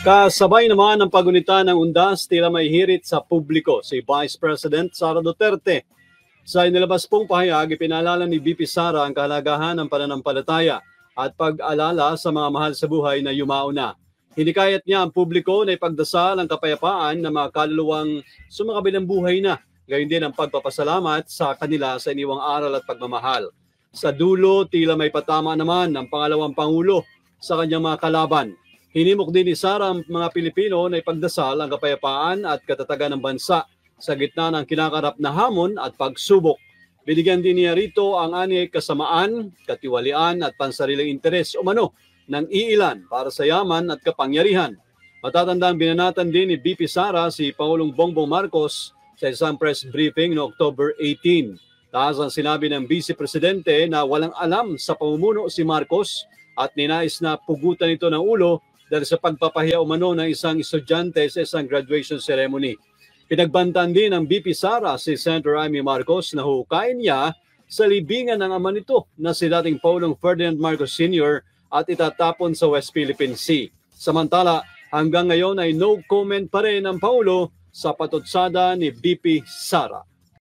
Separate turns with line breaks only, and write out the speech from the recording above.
Kasabay naman ng pagunita ng undas, tila may hirit sa publiko si Vice President Sara Duterte. Sa inilabas pong pahayag, ipinaalala ni VP Sara ang kahalagahan ng pananampalataya at pag-alala sa mga mahal sa buhay na yumao na. Hinikayat niya ang publiko na ipagdasal ang kapayapaan ng mga kaluluwang sumakabilang buhay na, gayon din ang pagpapasalamat sa kanila sa iniwang aral at pagmamahal. Sa dulo, tila may patama naman ng pangalawang Pangulo sa kanyang mga kalaban. Hinimok din ni Sara ang mga Pilipino na ipagdasal ang kapayapaan at katatagan ng bansa sa gitna ng kinakarap na hamon at pagsubok. Binigyan din niya rito ang aniyay kasamaan, katiwalian at pansariling interes umano ng iilan para sa yaman at kapangyarihan. Matatandang binanatan din ni VP Sara si Pangulong Bongbong Marcos sa isang press briefing noong October 18. Taas ang sinabi ng Vice Presidente na walang alam sa pamumuno si Marcos at ninais na pugutan ito ng ulo dahil sa pagpapahiya umano ng isang estudyante sa isang graduation ceremony. Pinagbantaan din ng VP Sara si Senator Amy Marcos na hukayin niya sa libingan ng ama nito na si dating Pangulong Ferdinand Marcos Sr. at itatapon sa West Philippine Sea. Samantala, hanggang ngayon ay no comment pa rin ang Pangulo sa patutsada ni VP Sara.